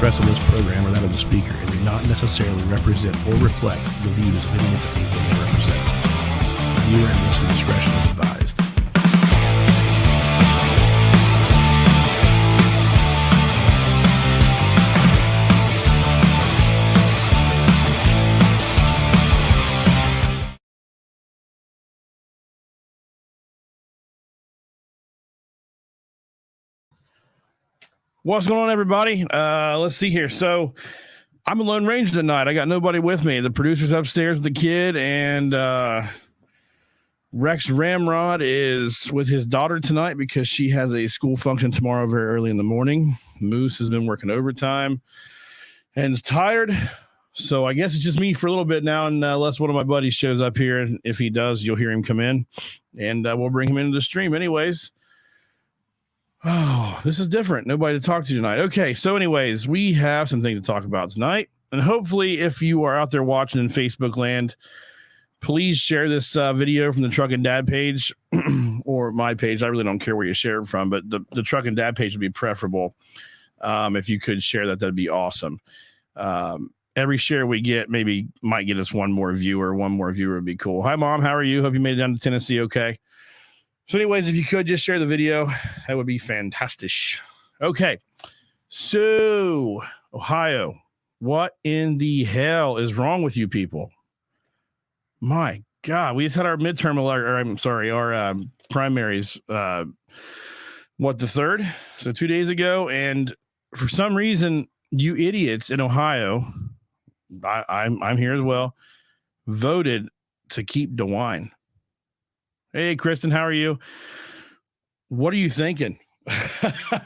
expressed on this program are that of the speaker and do not necessarily represent or reflect the views of any entities that they represent. Viewer and listener discretion is advised. What's going on, everybody? Let's see here. So I'm a Lone Ranger tonight. I got nobody with me. The producer's upstairs with the kid, and Rex Ramrod is with his daughter tonight because she has a school function tomorrow very early in the morning. Moose has been working overtime and is tired. So I guess it's just me for a little bit now, unless one of my buddies shows up here. And if he does, you'll hear him come in, and we'll bring him into the stream anyways. Oh, this is different. Nobody to talk to tonight. Okay, so anyways, we have some things to talk about tonight. And hopefully, if you are out there watching in Facebook land, please share this video from the Truckin Dad page or my page. I really don't care where you share it from, but the Truckin Dad page would be preferable. If you could share that, that'd be awesome. Every share we get maybe might get us one more viewer. One more viewer would be cool. Hi, Mom. How are you? Hope you made it down to Tennessee okay. So anyways, if you could just share the video, that would be fantastic. Okay, so Ohio, what in the hell is wrong with you people? My God, we just had our midterm, our primaries, the 3rd? So 2 days ago, and for some reason, you idiots in Ohio, I'm here as well, voted to keep DeWine. Hey, Kristen, how are you? What are you thinking?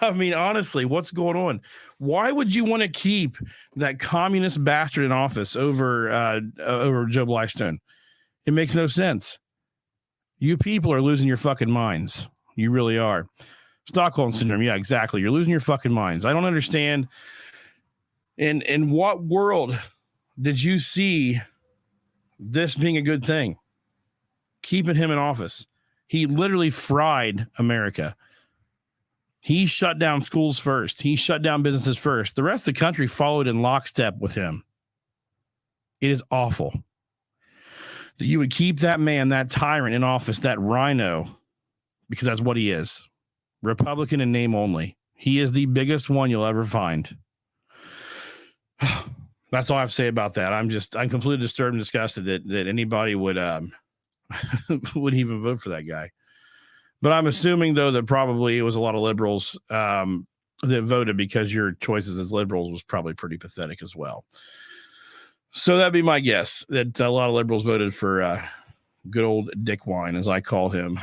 I mean, honestly, what's going on? Why would you want to keep that communist bastard in office over Joe Blackstone? It makes no sense. You people are losing your fucking minds. You really are. Stockholm Syndrome. Yeah, exactly. You're losing your fucking minds. I don't understand. In what world did you see this being a good thing? Keeping him in office. He literally fried America. He shut down schools first. He shut down businesses first. The rest of the country followed in lockstep with him. It is awful that you would keep that man, that tyrant in office, that rhino, because that's what he is. Republican in name only. He is the biggest one you'll ever find. That's all I have to say about that. I'm completely disturbed and disgusted that anybody would would even vote for that guy. But I'm assuming, though, that probably it was a lot of liberals that voted because your choices as liberals was probably pretty pathetic as well. So that'd be my guess, that a lot of liberals voted for good old Dick Wine, as I call him.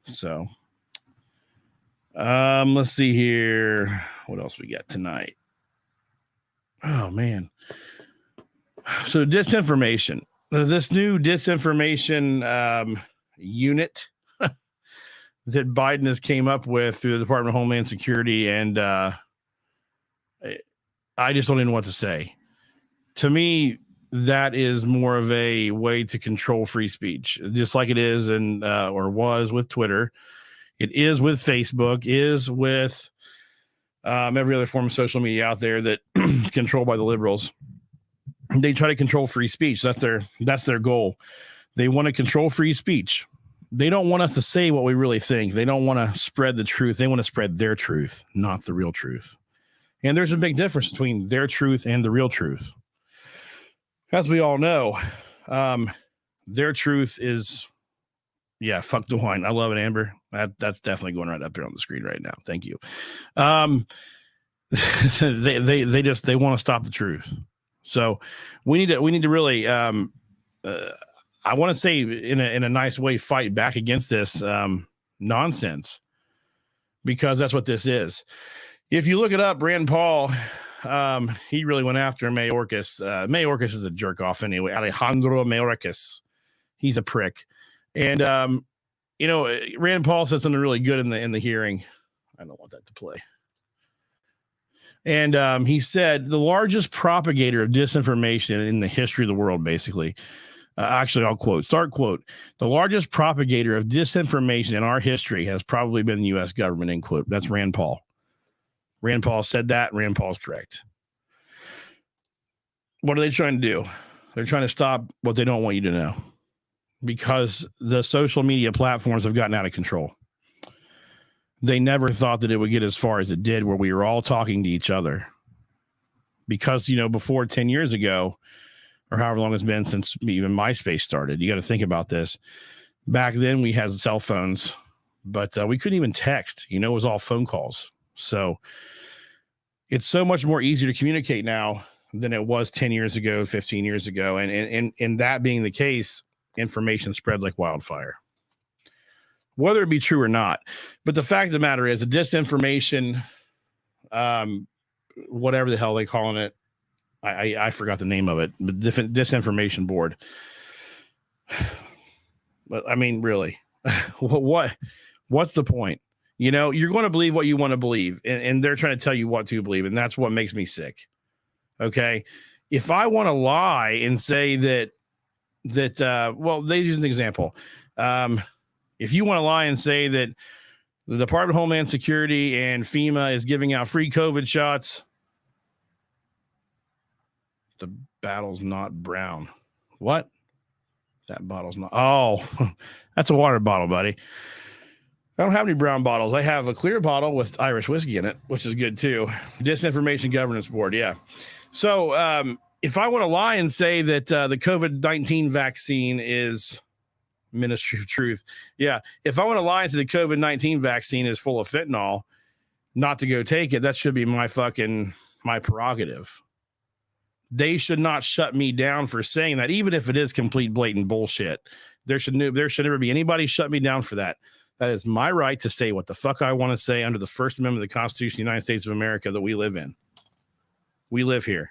So let's see here. What else we got tonight? Oh, man. So disinformation. This new disinformation unit that Biden has came up with through the Department of Homeland Security, and I just don't even know what to say. To me, that is more of a way to control free speech, just like it is or was with Twitter. It is with Facebook, is with every other form of social media out there that controlled by the liberals. They try to control free speech. That's their goal. They want to control free speech. They don't want us to say what we really think. They don't want to spread the truth. They want to spread their truth, not the real truth. And there's a big difference between their truth and the real truth. As we all know, their truth is, yeah, fuck DeWine. I love it, Amber. That's definitely going right up there on the screen right now. Thank you. They want to stop the truth. So we need to really, I want to say in a nice way, fight back against this nonsense, because that's what this is. If you look it up, Rand Paul, he really went after Mayorkas. Mayorkas is a jerk off anyway. Alejandro Mayorkas, he's a prick. And Rand Paul said something really good in the hearing. I don't want that to play. And he said the largest propagator of disinformation in the history of the world, basically. Actually, I'll quote. The largest propagator of disinformation in our history has probably been the U.S. government, end quote. That's Rand Paul. Rand Paul said that. Rand Paul's correct. What are they trying to do? They're trying to stop what they don't want you to know, because the social media platforms have gotten out of control. They never thought that it would get as far as it did, where we were all talking to each other. Because, before 10 years ago, or however long it's been since even MySpace started, you got to think about this. Back then we had cell phones, but we couldn't even text. It was all phone calls. So it's so much more easier to communicate now than it was 10 years ago, 15 years ago. And that being the case, information spreads like wildfire, whether it be true or not. But the fact of the matter is, the disinformation, whatever the hell they calling it, I forgot the name of it, but disinformation board. But I mean, really, what's the point? You're going to believe what you want to believe, and they're trying to tell you what to believe, and that's what makes me sick. Okay, if I want to lie and say that, well, they use an example. If you want to lie and say that the Department of Homeland Security and FEMA is giving out free COVID shots, the bottle's not brown. What? That bottle's not. Oh, that's a water bottle, buddy. I don't have any brown bottles. I have a clear bottle with Irish whiskey in it, which is good too. Disinformation Governance Board. Yeah. So if I want to lie and say that the COVID-19 vaccine is Ministry of Truth. Yeah. If I want to lie and say the COVID-19 vaccine is full of fentanyl, not to go take it, that should be my prerogative. They should not shut me down for saying that, even if it is complete blatant bullshit. There should never be anybody shut me down for that. That is my right to say what the fuck I want to say under the First Amendment of the Constitution of the United States of America that we live in. We live here.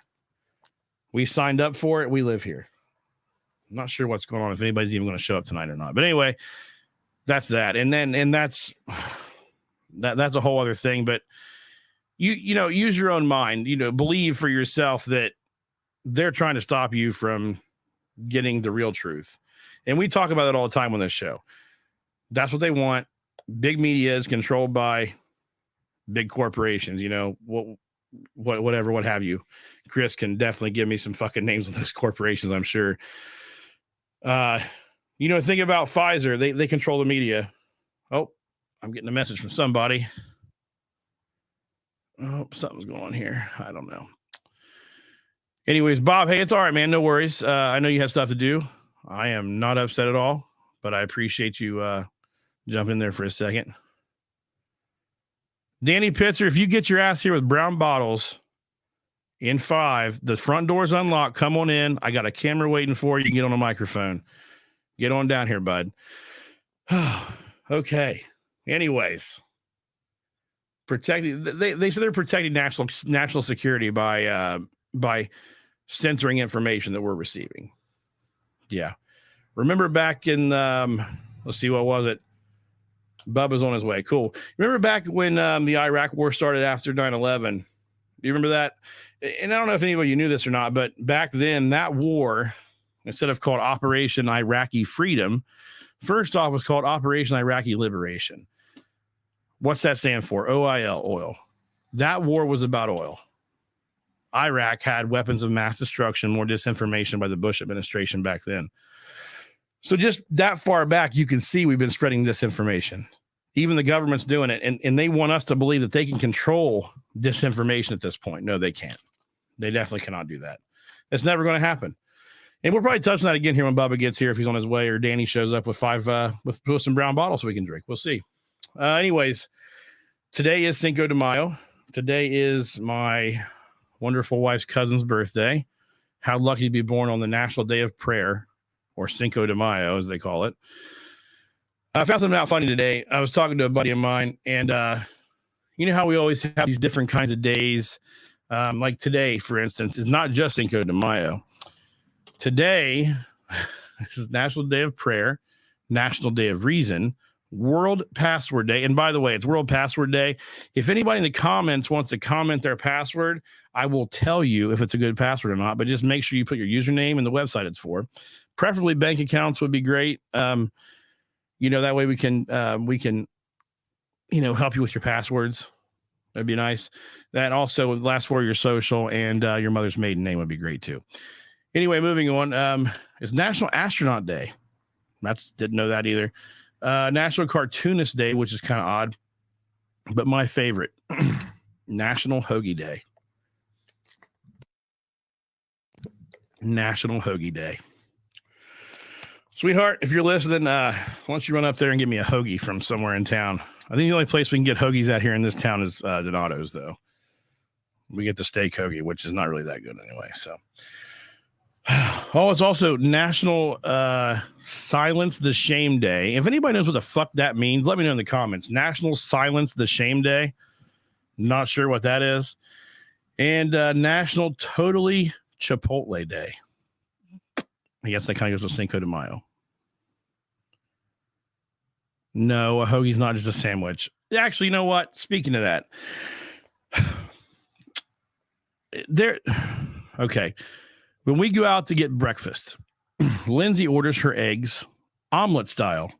We signed up for it. We live here. I'm not sure what's going on, if anybody's even going to show up tonight or not. But anyway, that's that. And that's a whole other thing. But use your own mind. Believe for yourself that they're trying to stop you from getting the real truth. And we talk about it all the time on this show. That's what they want. Big media is controlled by big corporations, whatever, what have you. Chris can definitely give me some fucking names of those corporations, I'm sure. Think about Pfizer. They control the media. Oh, I'm getting a message from somebody. Oh, something's going on here. I don't know. Anyways, Bob, hey, it's all right, man. No worries. I know you have stuff to do. I am not upset at all, but I appreciate you jump in there for a second. Danny Pitzer, if you get your ass here with brown bottles in 5, the front door's unlocked. Come on in. I got a camera waiting for you. Get on a microphone. Get on down here, bud. Okay. Anyways, protecting. They say they're protecting national security by censoring information that we're receiving. Yeah. Remember back in let's see, what was it? Bubba's on his way. Cool. Remember back when the Iraq war started after 9/11? Do you remember that? And I don't know if anybody knew this or not, but back then that war, instead of called Operation Iraqi Freedom, first off was called Operation Iraqi Liberation. What's that stand for? OIL, oil. That war was about oil. Iraq had weapons of mass destruction, more disinformation by the Bush administration back then. So just that far back, you can see we've been spreading disinformation. Even the government's doing it, and they want us to believe that they can control disinformation at this point. No, they can't. They definitely cannot do that. It's never going to happen. And we'll probably touch on that again here when Bubba gets here, if he's on his way, or Danny shows up with 5 with some brown bottles so we can drink. We'll see. Anyways, today is Cinco de Mayo. Today is my wonderful wife's cousin's birthday. How lucky to be born on the National Day of Prayer, or Cinco de Mayo, as they call it. I found something out funny today. I was talking to a buddy of mine, and you know how we always have these different kinds of days. Like today, for instance, is not just Cinco de Mayo. Today, this is National Day of Prayer, National Day of Reason, World Password Day. And by the way, it's World Password Day. If anybody in the comments wants to comment their password, I will tell you if it's a good password or not, but just make sure you put your username and the website it's for. Preferably bank accounts would be great. That way we can help you with your passwords. That'd be nice. That also with last 4 of your social and your mother's maiden name would be great too. Anyway, moving on. It's National Astronaut Day. Didn't know that either. National Cartoonist Day, which is kind of odd, but my favorite, National Hoagie Day. National Hoagie Day. Sweetheart, if you're listening, why don't you run up there and get me a hoagie from somewhere in town? I think the only place we can get hoagies out here in this town is Donato's, though. We get the steak hoagie, which is not really that good anyway. So, oh, it's also National Silence the Shame Day. If anybody knows what the fuck that means, let me know in the comments. National Silence the Shame Day. Not sure what that is. And National Totally Chipotle Day. I guess that kind of goes with Cinco de Mayo. No, a hoagie's not just a sandwich. Actually, you know what? Speaking of that, okay. When we go out to get breakfast, Lindsay orders her eggs omelet style.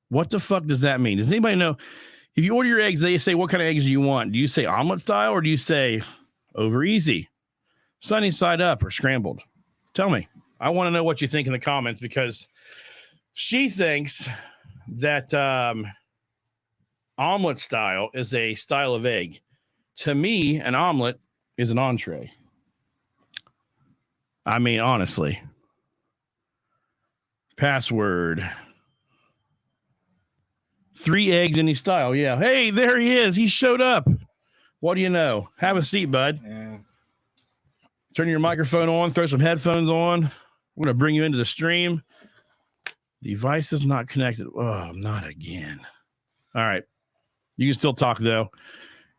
What the fuck does that mean? Does anybody know? If you order your eggs, they say, what kind of eggs do you want? Do you say omelet style or do you say over easy, sunny side up, or scrambled? Tell me. I want to know what you think in the comments because she thinks that omelet style is a style of egg. To me, an omelet is an entree. I mean, honestly. Password. 3 eggs any style. Yeah. Hey, there he is. He showed up. What do you know? Have a seat, bud. Yeah. Turn your microphone on. Throw some headphones on. We're going to bring you into the stream. Device is not connected. Oh, not again. All right. You can still talk, though.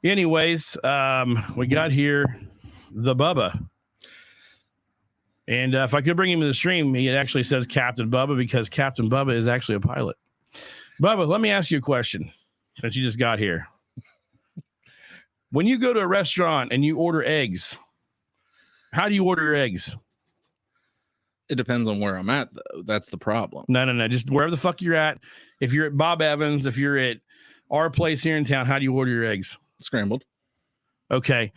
Anyways, we got here the Bubba. And if I could bring him to the stream, he actually says Captain Bubba because Captain Bubba is actually a pilot. Bubba, let me ask you a question since you just got here. When you go to a restaurant and you order eggs, how do you order your eggs? It depends on where I'm at, though. That's the problem. No. Just wherever the fuck you're at. If you're at Bob Evans, if you're at our place here in town, how do you order your eggs? Scrambled. Okay.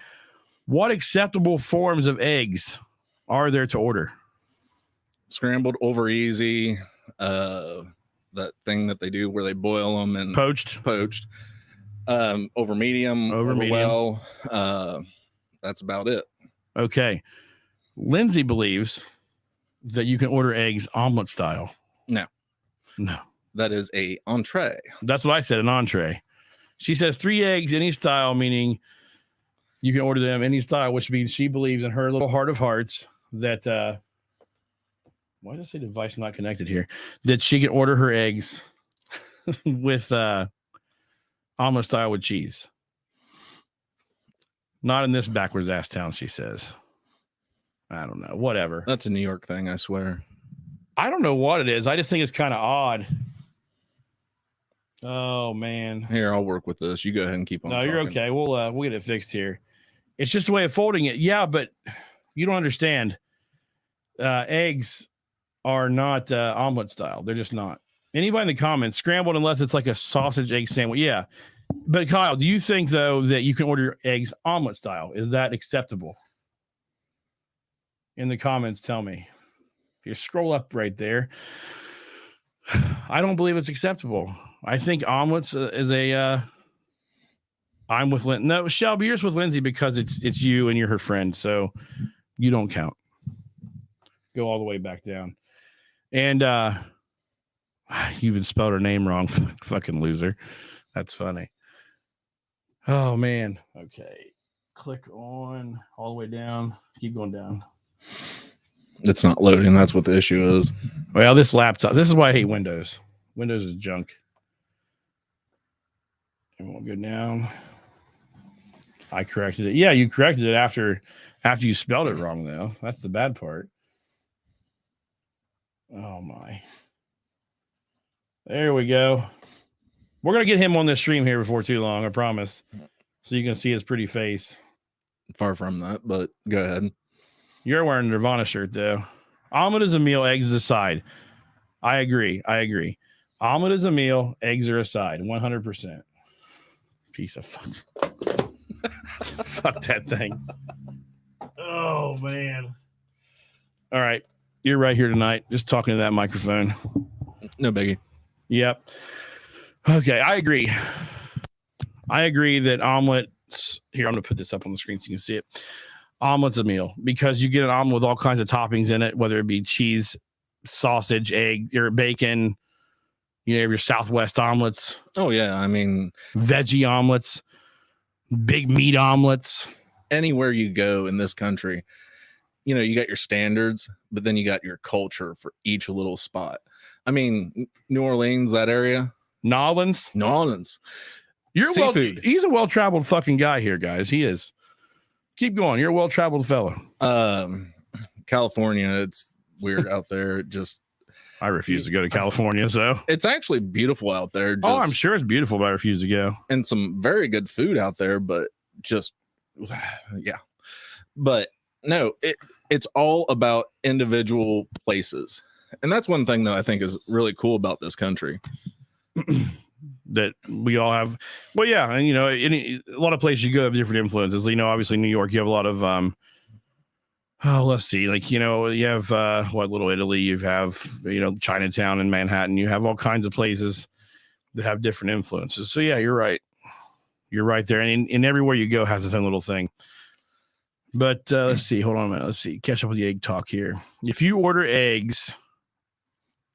What acceptable forms of eggs are there to order? Scrambled, over easy, that thing that they do where they boil them and poached, over medium, over medium. Well, that's about it. Okay. Lindsay believes that you can order eggs omelet style. No. That is a entree. That's what I said, an entree. She says 3 eggs any style, meaning you can order them any style, which means she believes in her little heart of hearts that why does it say device not connected here? That she can order her eggs with omelet style with cheese. Not in this backwards ass town, she says. I don't know. Whatever. That's a New York thing, I swear. I don't know what it is. I just think it's kind of odd. Oh man. Here, I'll work with this. You go ahead and keep on. No, you're okay. We'll get it fixed here. It's just a way of folding it. Yeah, but you don't understand. Eggs are not omelet style. They're just not. Anybody in the comments, scrambled unless it's like a sausage egg sandwich. Yeah. But Kyle, do you think though that you can order eggs omelet style? Is that acceptable? In the comments, tell me. If you scroll up right there, I don't believe it's acceptable. I think omelets is a I'm with Lindsay. No, Shelby, you're just with Lindsay because it's you and you're her friend, so you don't count. Go all the way back down. And you even spelled her name wrong. Fucking loser. That's funny. Oh man. Okay. Click on all the way down. Keep going down. It's not loading. That's what the issue is. Well, this laptop. This is why I hate Windows. Windows is junk. And we'll go down. I corrected it. Yeah, you corrected it after you spelled it wrong, though. That's the bad part. Oh my. There we go. We're gonna get him on this stream here before too long, I promise. So you can see his pretty face. Far from that, but go ahead. You're wearing a Nirvana shirt, though. Omelet is a meal, eggs is a side. I agree. Omelet is a meal, eggs are a side, 100%. Piece of fuck. Fuck that thing. Oh, man. All right. You're right here tonight. Just talking to that microphone. No biggie. Yep. Okay. I agree. I agree that omelets. Here, I'm going to put this up on the screen so you can see it. Omelet's a meal because you get an omelet with all kinds of toppings in it, whether it be cheese, sausage, egg, or bacon. You have your Southwest omelets. Oh, yeah. I mean, veggie omelets, big meat omelets. Anywhere you go in this country, you know, you got your standards, but then you got your culture for each little spot. I mean, New Orleans, that area. New Orleans. You're seafood. He's a well-traveled fucking guy here, guys. He is. Keep going. You're a well-traveled fellow. California, it's weird out there. Just I refuse to go to California, so it's actually beautiful out there. Oh, I'm sure it's beautiful, but I refuse to go. And some very good food out there, but just yeah. But no, it's all about individual places. And that's one thing that I think is really cool about this country. That we all have. Well, yeah, and you know, a lot of places you go have different influences. You know, obviously New York, you have a lot of let's see, like, you know, you have Little Italy, you have, you know, Chinatown and Manhattan, you have all kinds of places that have different influences. So yeah, you're right. You're right there. And everywhere you go has its own little thing. But let's see, hold on a minute. Let's see, catch up with the egg talk here. If you order eggs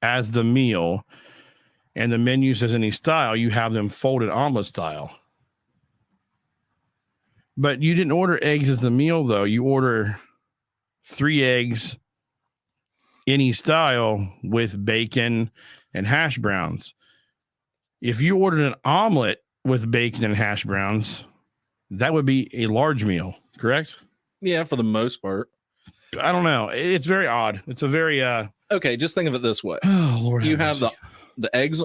as the meal and the menu says any style, you have them folded omelet style. But you didn't order eggs as the meal, though. You order 3 eggs, any style, with bacon and hash browns. If you ordered an omelet with bacon and hash browns, that would be a large meal, correct? Yeah, for the most part. I don't know. It's very odd. It's a very okay, just think of it this way. Oh, Lord, you have the eggs.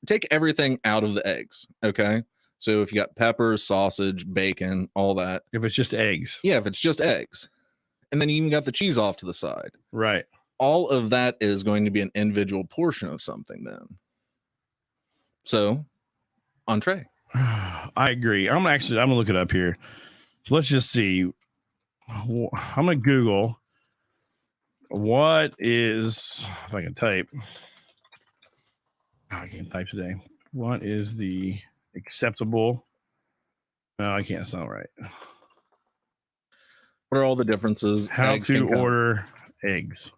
Take everything out of the eggs, okay? So if you got peppers, sausage, bacon, all that. If it's just eggs. Yeah, if it's just eggs. And then you even got the cheese off to the side. Right. All of that is going to be an individual portion of something then. So, entree. I agree. I'm gonna look it up here. So let's just see. I'm gonna Google what is, if I can type. I can't type today. What is the acceptable? No, I can't. It's not right. What are all the differences? How to order eggs.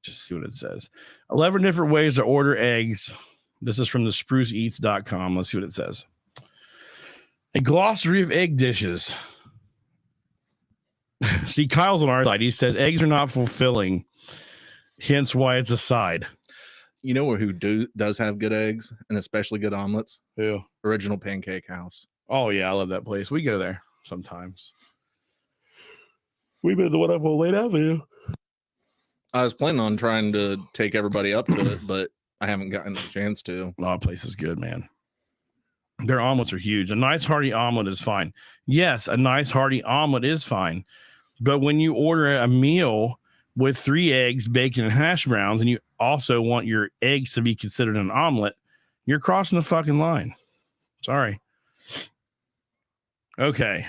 Just see what it says. 11 different ways to order eggs. This is from the spruceeats.com. Let's see what it says. A glossary of egg dishes. See, Kyle's on our side. He says eggs are not fulfilling, hence why it's a side. You know who does have good eggs and especially good omelets? Who? Original Pancake House. Oh, yeah, I love that place. We go there sometimes. We've been the one up on Late Avenue. I was planning on trying to take everybody up to it, but I haven't gotten a chance to. Oh, that place is good, man. Their omelets are huge. A nice hearty omelet is fine. Yes, a nice hearty omelet is fine. But when you order a meal with 3 eggs, bacon, and hash browns, and you also want your eggs to be considered an omelet, you're crossing the fucking line. Sorry. Okay.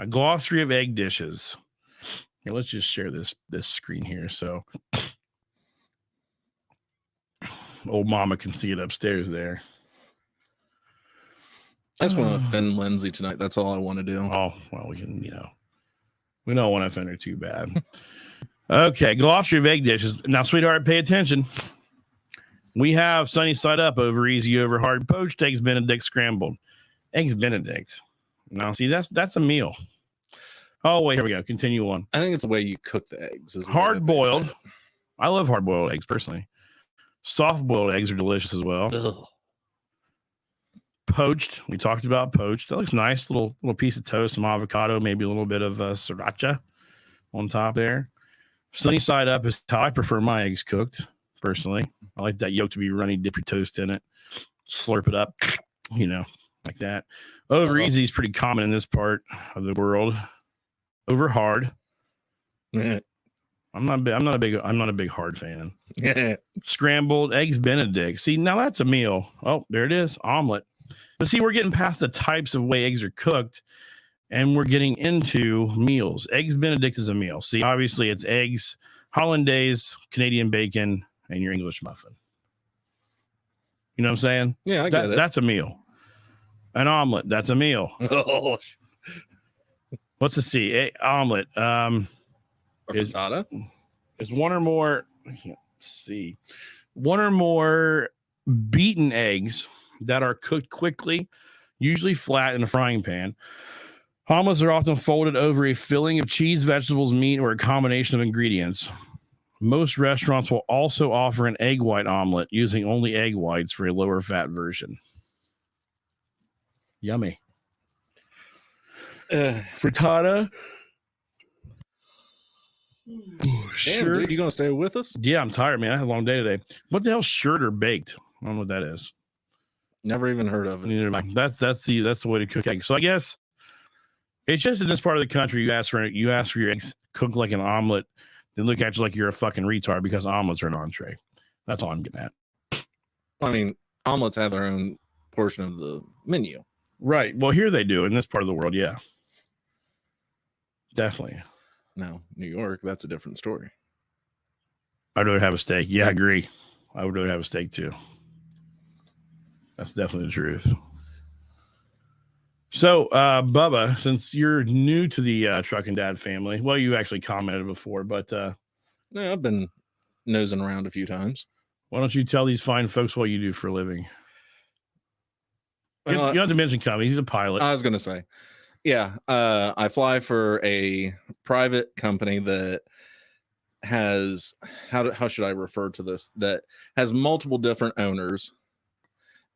A glossary of egg dishes. Here, let's just share this screen here so old mama can see it upstairs there. I just want to offend Lindsay tonight. That's all I want to do. Oh, well, we can, we don't want to offend her too bad. Okay, glossary of egg dishes. Now, sweetheart, pay attention. We have sunny side up, over easy, over hard, poached, eggs Benedict, scrambled. Eggs Benedict. Now, see, that's a meal. Oh, wait, here we go. Continue on. I think it's the way you cook the eggs. Hard boiled. I love hard boiled eggs personally. Soft boiled eggs are delicious as well. Ugh. Poached. We talked about poached. That looks nice. Little piece of toast, some avocado, maybe a little bit of sriracha on top there. Sunny side up is how I prefer my eggs cooked personally. I like that yolk to be runny. Dip your toast in it. Slurp it up. Like that. Over easy is pretty common in this part of the world. Over hard. Yeah. I'm not a big hard fan. Scrambled eggs Benedict. See, now that's a meal. Oh, there it is. Omelet. But see, we're getting past the types of way eggs are cooked, and we're getting into meals. Eggs Benedict is a meal. See, obviously it's eggs, hollandaise, Canadian bacon, and your English muffin. You know what I'm saying? Yeah, I get it. That's a meal. An omelet, that's a meal. Oh, What's the C? Omelet. Is one or more. I can't see. One or more beaten eggs that are cooked quickly, usually flat in a frying pan. Omelets are often folded over a filling of cheese, vegetables, meat, or a combination of ingredients. Most restaurants will also offer an egg white omelet using only egg whites for a lower fat version. Yummy. Frittata. Sure. Dude, you gonna stay with us? Yeah, I'm tired, man. I had a long day today. What the hell, shirt or baked? I don't know what that is. Never even heard of it. That's the way to cook eggs. So I guess it's just in this part of the country, you ask for your eggs cooked like an omelet, they look at you like you're a fucking retard because omelets are an entree. That's all I'm getting at. I mean, omelets have their own portion of the menu. Right. Well, here they do in this part of the world. Yeah. Definitely. No, New York, that's a different story. I'd rather have a steak. Yeah, I agree. I would rather have a steak too. That's definitely the truth. So, Bubba, since you're new to the Truckin Dad family, well, you actually commented before, but no, I've been nosing around a few times. Why don't you tell these fine folks what you do for a living? You don't have to mention company. He's a pilot. I was going to say, yeah, I fly for a private company that has, how should I refer to this? That has multiple different owners,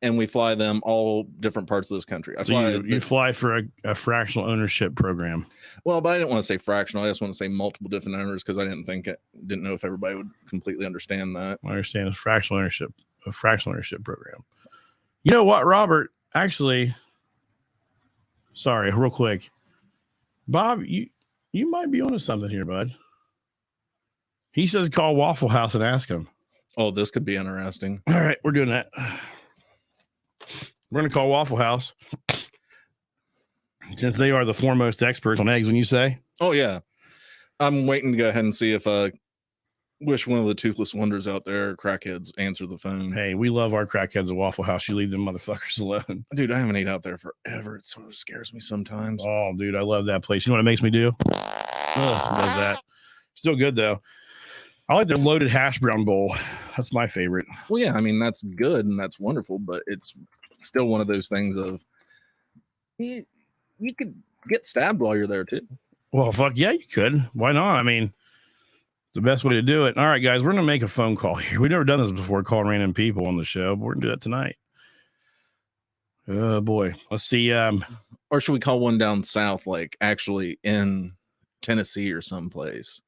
and we fly them all different parts of this country. You fly for a fractional ownership program. Well, but I didn't want to say fractional. I just want to say multiple different owners because I didn't know if everybody would completely understand that. I understand a fractional ownership program. You know what, Robert? Actually, sorry, real quick, Bob, you might be onto something here, bud. He says call Waffle House and ask him. Oh, this could be interesting. All right, we're doing that. We're going to call Waffle House since they are the foremost experts on eggs. When you say, oh yeah, I'm waiting to go ahead and see if wish one of the toothless wonders out there, crackheads, answer the phone. Hey, we love our crackheads at Waffle House. You leave them motherfuckers alone. Dude, I haven't ate out there forever. It sort of scares me sometimes. Oh, dude, I love that place. You know what it makes me do? Does that. Still good, though. I like their loaded hash brown bowl. That's my favorite. Well, yeah, I mean, that's good and that's wonderful, but it's still one of those things of you could get stabbed while you're there, too. Well, fuck yeah, you could. Why not? I mean, the best way to do it. All right, guys, we're going to make a phone call here. We've never done this before, calling random people on the show, but we're going to do that tonight. Oh, boy. Let's see. Or should we call one down south, like actually in Tennessee or someplace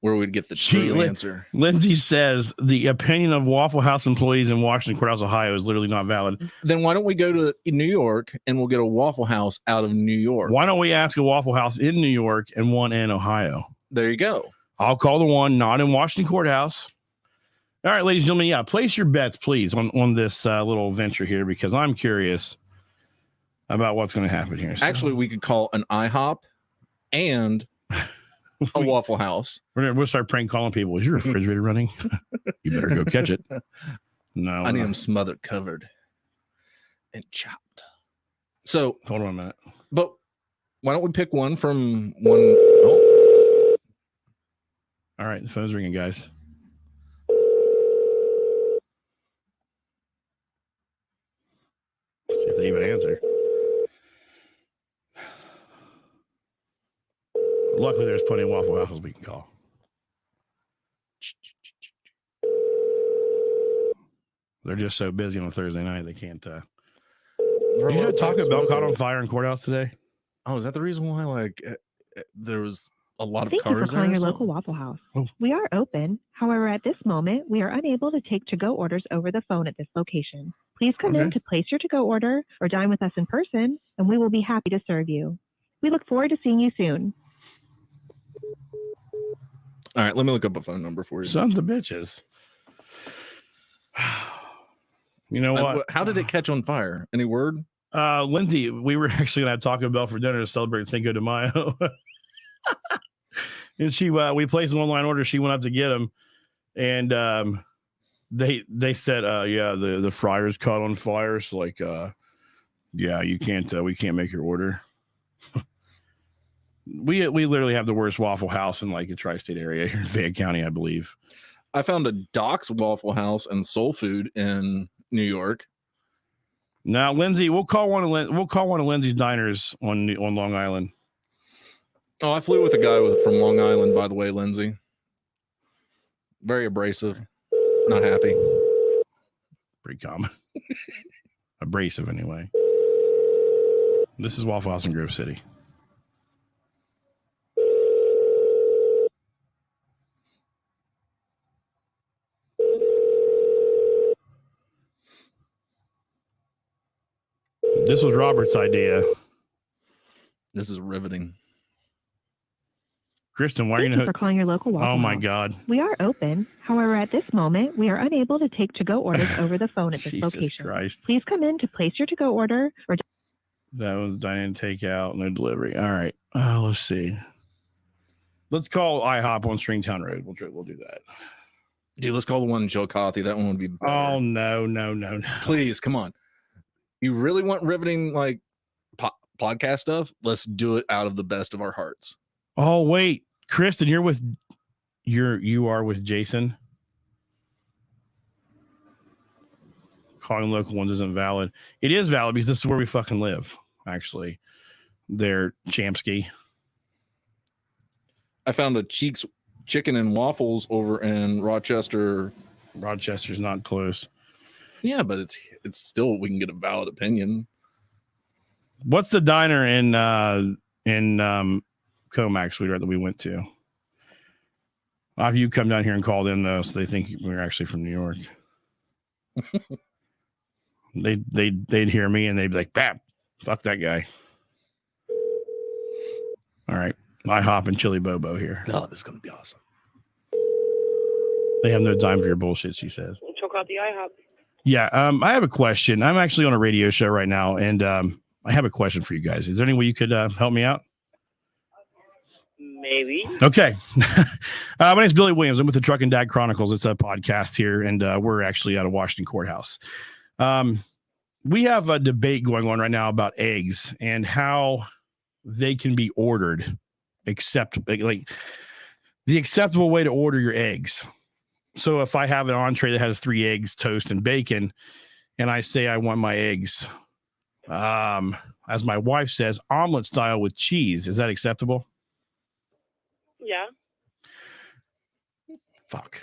where we'd get the true answer? Lindsay says the opinion of Waffle House employees in Washington Courthouse, Ohio is literally not valid. Then why don't we go to New York and we'll get a Waffle House out of New York? Why don't we ask a Waffle House in New York and one in Ohio? There you go. I'll call the one not in Washington Courthouse. All right, ladies and gentlemen, yeah, place your bets, please, on this little venture here because I'm curious about what's going to happen here. So, actually, we could call an IHOP and a Waffle House. We'll start prank calling people. Is your refrigerator running? You better go catch it. No, I need them smothered, covered, and chopped. So hold on a minute. But why don't we pick one from one? Oh. All right, the phone's ringing, guys. See if they even answer. Luckily, there's plenty of Waffle Houses we can call. They're just so busy on a Thursday night, they can't. Did you know Taco Bell caught on fire in Courthouse today? Oh, is that the reason why, there was a lot of cars? Thank you for calling your local Waffle House. Oh. We are open. However, at this moment, we are unable to take to-go orders over the phone at this location. Please come in to place your to-go order or dine with us in person, and we will be happy to serve you. We look forward to seeing you soon. All right, let me look up a phone number for you. Sons of bitches. You know what? How did it catch on fire? Any word? Lindsay, we were actually going to have Taco Bell for dinner to celebrate Cinco de Mayo. And we placed an online order. She went up to get them, and they said, the fryer's caught on fire. So like, you can't, we can't make your order. We literally have the worst Waffle House in like a tri-state area here in Fayette County, I believe. I found a Doc's Waffle House and Soul Food in New York. Now, Lindsay, we'll call one of Lindsay's diners on Long Island. Oh, I flew with a guy from Long Island, by the way, Lindsay. Very abrasive. Not happy. Pretty common. Abrasive, anyway. This is Waffle House in Grove City. This was Robert's idea. This is riveting. Kristen, why are you Thank you for calling your local Waffle Oh my House. God. We are open. However, at this moment, we are unable to take to-go orders over the phone at this Jesus location. Christ. Please come in to place your to-go order or That was dine-in, takeout, no delivery. All right. Let's see. Let's call IHOP on Stringtown Road. We'll do that. Dude, let's call the one in Chillicothe. That one would be better. Oh, no. Please, come on. You really want riveting like podcast stuff? Let's do it out of the best of our hearts. Oh, wait. Kristen, you are with Jason. Calling local ones isn't valid. It is valid because this is where we fucking live, actually. They're Champsky. I found a Cheeks Chicken and Waffles over in Rochester. Rochester's not close. Yeah, but it's still, we can get a valid opinion. What's the diner in Comac, sweetheart, that we went to? I'll have you come down here and call them though, so they think we're actually from New York. They'd hear me and they'd be like, "Bap, fuck that guy." All right, IHOP and Chili Bobo here. Oh, this is gonna be awesome. They have no time for your bullshit, she says. Check out the IHOP. Yeah, I have a question. I'm actually on a radio show right now, and I have a question for you guys. Is there any way you could help me out? Maybe. Okay. My name is Billy Williams. I'm with the Truckin Dad Chronicles. It's a podcast here, and we're actually out of Washington Courthouse. We have a debate going on right now about eggs and how they can be ordered, like the acceptable way to order your eggs. So if I have an entree that has 3 eggs, toast, and bacon, and I say I want my eggs, as my wife says, omelet style with cheese, is that acceptable? Yeah. Fuck.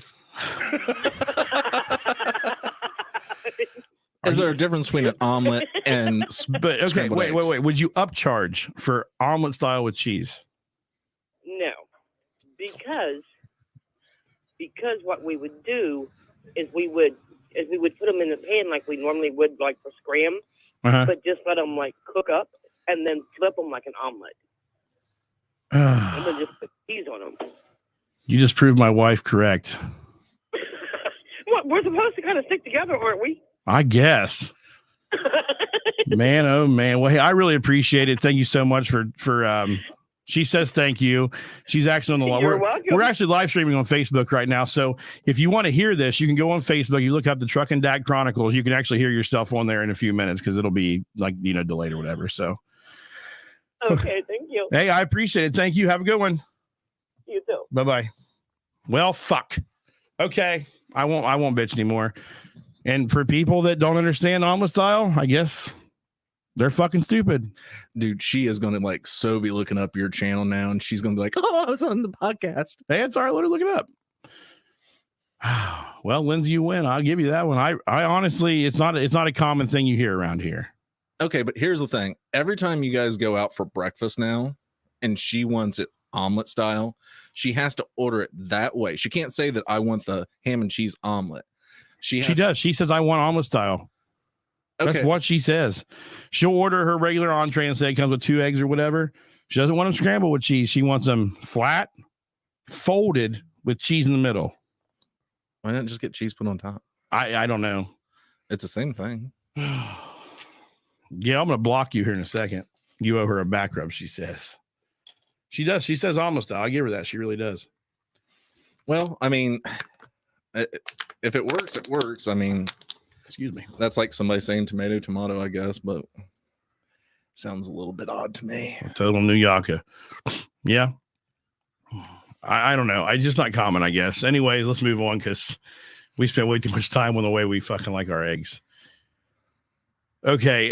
Is there a difference between an omelet and But okay, wait. Would you upcharge for omelet style with cheese? No. Because what we would do is we would put them in the pan like we normally would, like for scram, but just let them like cook up and then flip them like an omelet. And then just put cheese on them. You just proved my wife correct. What, we're supposed to kind of stick together, aren't we? I guess. Man, oh man. Well, hey, I really appreciate it. Thank you so much for she says thank you. She's actually on the You're welcome. We're actually live streaming on Facebook right now. So if you want to hear this, you can go on Facebook. You look up the Truckin Dad Chronicles. You can actually hear yourself on there in a few minutes because it'll be like, delayed or whatever. So Okay, thank you. hey, I appreciate it. Thank you. Have a good one. You too. Bye-bye. Well, fuck. Okay. I won't bitch anymore. And for people that don't understand omelet style, I guess they're fucking stupid. dude, she is gonna like so be looking up your channel now, and she's gonna be like, "Oh, I was on the podcast." Hey, it's all right. Let her look it up. Well, Lindsay, you win. I'll give you that one. I honestly, it's not a common thing you hear around here. Okay, but here's the thing: every time you guys go out for breakfast now, and she wants it omelet style, she has to order it that way. She can't say that I want the ham and cheese omelet. She does. She says I want omelet style. Okay. That's what she says. She'll order her regular entree and say it comes with 2 eggs or whatever. She doesn't want them scrambled with cheese. She wants them flat, folded with cheese in the middle. Why not just get cheese put on top? I don't know. It's the same thing. Yeah, I'm gonna block you here in a second. You owe her a back rub, she says. She does. She says almost. I'll give her that. She really does. Well, I mean, if it works, it works. I mean, excuse me. That's like somebody saying tomato, tomato, I guess, but sounds a little bit odd to me. Total New Yorker. Yeah. I don't know. I just not common, I guess. Anyways, let's move on because we spent way too much time on the way we fucking like our eggs. Okay.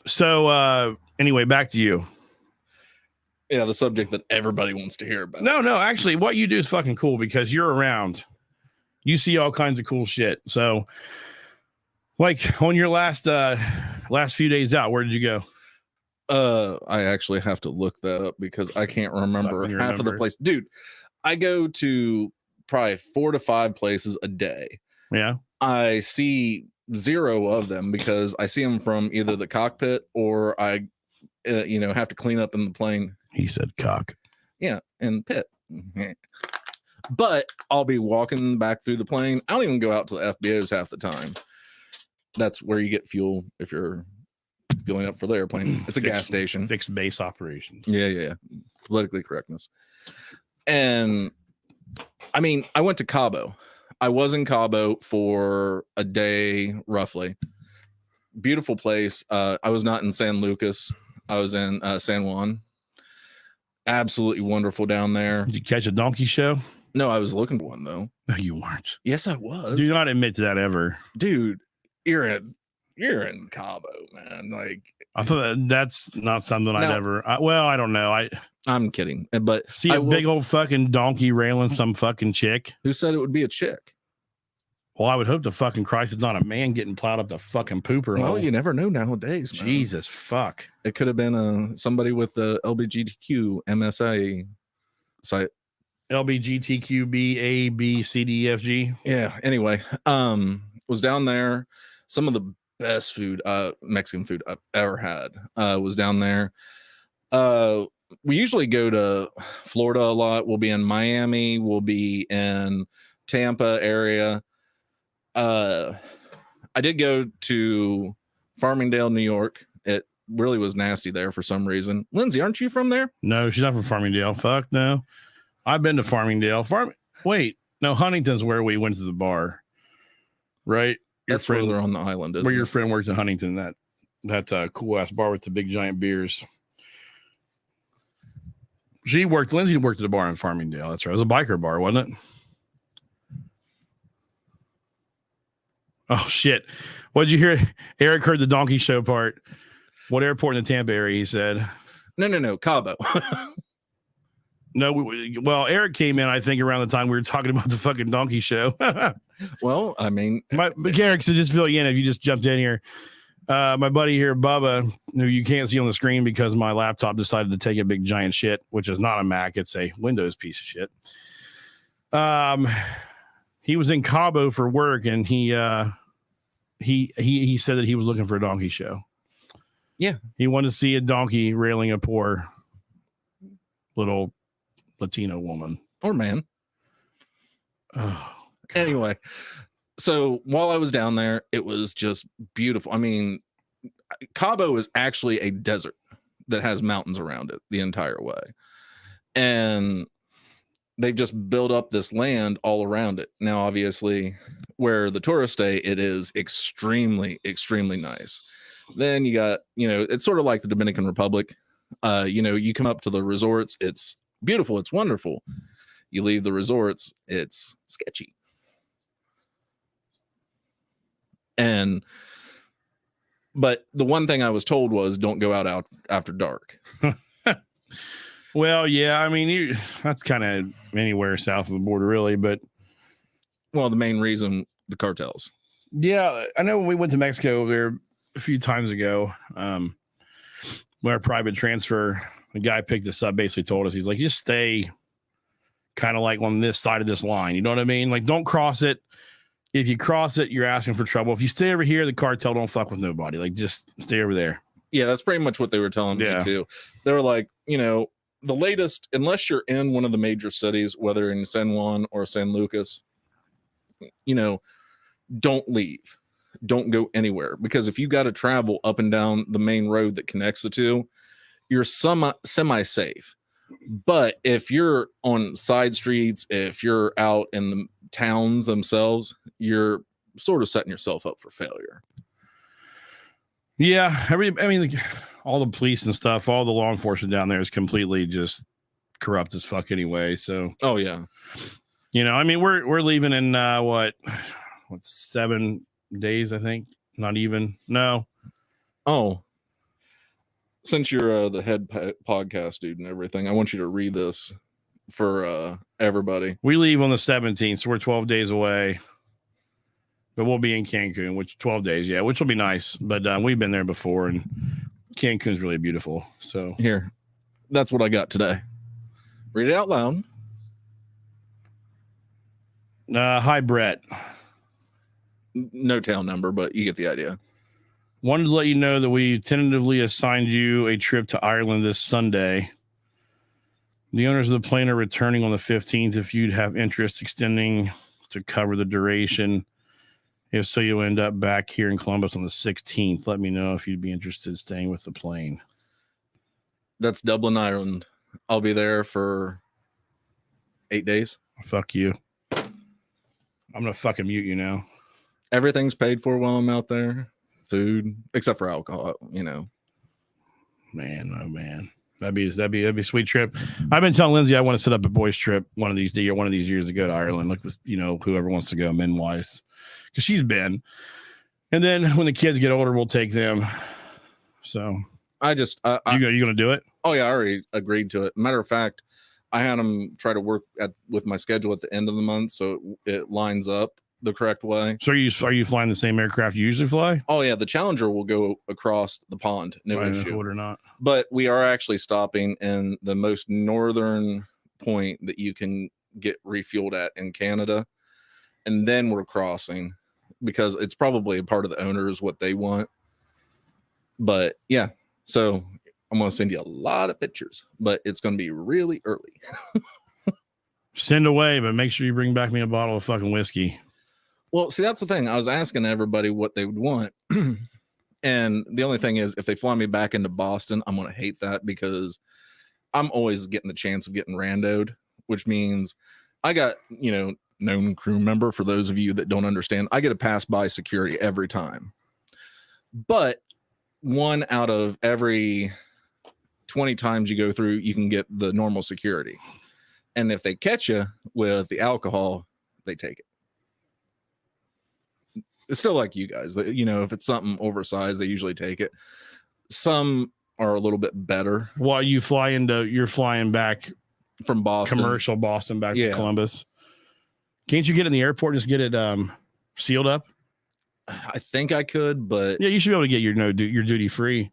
So anyway, back to you. Yeah, the subject that everybody wants to hear about. No, actually, what you do is fucking cool because you're around. You see all kinds of cool shit. So, like on your last few days out, where did you go? I actually have to look that up because I can't remember half of the place. Dude, I go to probably 4 to 5 places a day. Yeah. I see 0 of them because I see them from either the cockpit or I have to clean up in the plane. He said cock. Yeah, in pit. But I'll be walking back through the plane. I don't even go out to the FBOs half the time. That's where you get fuel if you're going up for the airplane. It's a gas station. Fixed base operations. Yeah. Politically correctness. And I mean, I went to Cabo. I was in Cabo for a day, roughly. Beautiful place. I was not in San Lucas. I was in San Juan. Absolutely wonderful down there. Did you catch a donkey show? No, I was looking for one though. No, you weren't. Yes, I was. Do not admit to that ever. Dude, you're in Cabo, man. Like, I thought that's not something I'd ever. I don't know. I'm kidding, but see a big old fucking donkey railing some fucking chick. Who said it would be a chick? Well, I would hope to fucking Christ it's not a man getting plowed up the fucking pooper hole. Well, you never know nowadays, man. Jesus fuck. It could have been somebody with the LGBTQ MSA site. LBGTQB A B C D F G. Yeah. Anyway, was down there. Some of the best food, Mexican food I've ever had, was down there. We usually go to Florida a lot. We'll be in Miami. We'll be in Tampa area. I did go to Farmingdale, New York. It really was nasty there for some reason. Lindsay, aren't you from there? No, she's not from Farmingdale. Fuck no. I've been to Farmingdale. Wait, no, Huntington's where we went to the bar, right? Your That's friend further on the island, where your friend works at Huntington. That cool ass bar with the big giant beers. Lindsay worked at a bar in Farmingdale. That's right. It was a biker bar, wasn't it? Oh shit. What did you hear? Eric heard the donkey show part. What airport in the Tampa area? He said. No, Cabo. No, well, Eric came in, I think, around the time we were talking about the fucking donkey show. Well, I mean, Eric, so just fill you in if you just jumped in here. My buddy here, Bubba, who you can't see on the screen because my laptop decided to take a big giant shit, which is not a Mac, it's a Windows piece of shit. He was in Cabo for work, and he said that he was looking for a donkey show. Yeah, he wanted to see a donkey railing a poor little Latino woman or man. Oh, anyway, so while I was down there, it was just beautiful. I mean, Cabo is actually a desert that has mountains around it the entire way, and they've just built up this land all around it. Now, obviously, where the tourists stay, it is extremely, extremely nice. Then you got, it's sort of like the Dominican Republic. You come up to the resorts, it's beautiful, it's wonderful. You leave the resorts, it's sketchy. But the one thing I was told was don't go out after dark. Well, yeah, I mean, that's kind of anywhere south of the border, really. But well, the main reason, the cartels. Yeah, I know when we went to Mexico there a few times ago, our private transfer, the guy picked us up, basically told us, he's like, just stay kind of like on this side of this line. You know what I mean? Like, don't cross it. If you cross it, you're asking for trouble. If you stay over here, the cartel don't fuck with nobody. Like, just stay over there. Yeah, that's pretty much what they were telling me too. They were like, the latest, unless you're in one of the major cities, whether in San Juan or San Lucas, don't leave. don't go anywhere, because if you got to travel up and down the main road that connects the two, you're semi safe. But if you're on side streets, if you're out in the towns themselves, you're sort of setting yourself up for failure. Yeah, all the police and stuff, all the law enforcement down there is completely just corrupt as fuck anyway. So, oh yeah, we're leaving in what 7 days, I think. Not even. No. Oh, since you're the head podcast dude and everything, I want you to read this for everybody. We leave on the 17th, so we're 12 days away. But we'll be in Cancun, which 12 days, yeah, which will be nice. But we've been there before, and Cancun's really beautiful. So here, that's what I got today. Read it out loud. Hi, Brett. No tail number, but you get the idea. Wanted to let you know that we tentatively assigned you a trip to Ireland this Sunday. The owners of the plane are returning on the 15th. If you'd have interest extending to cover the duration. If so, you'll end up back here in Columbus on the 16th. Let me know if you'd be interested in staying with the plane. That's Dublin, Ireland. I'll be there for 8 days. Fuck you. I'm going to fucking mute you now. Everything's paid for while I'm out there. Food, except for alcohol, Man, oh man. That'd be a sweet trip. I've been telling Lindsay I want to set up a boys trip one of these years to go to Ireland. Like with, whoever wants to go men wise. Because she's been. And then when the kids get older, we'll take them. So you gonna do it? Oh yeah, I already agreed to it. Matter of fact, I had them try to work with my schedule at the end of the month so it lines up the correct way. So are you flying the same aircraft you usually fly? Oh yeah, the Challenger will go across the pond, no issue. Or not. But we are actually stopping in the most northern point that you can get refueled at in Canada, and then we're crossing because it's probably a part of the owners what they want. But yeah, so I'm going to send you a lot of pictures, but it's going to be really early. Send away, but make sure you bring back me a bottle of fucking whiskey. Well, see, that's the thing. I was asking everybody what they would want. And the only thing is, if they fly me back into Boston, I'm going to hate that because I'm always getting the chance of getting randoed, which means I got, known crew member. For those of you that don't understand, I get to pass by security every time. But 1 out of every 20 times you go through, you can get the normal security. And if they catch you with the alcohol, they take it. It's still like you guys, if it's something oversized, they usually take it. Some are a little bit better. While you're flying back from Boston, commercial Boston back to Columbus. Can't you get in the airport and just get it sealed up? I think I could, but yeah, you should be able to get your duty free.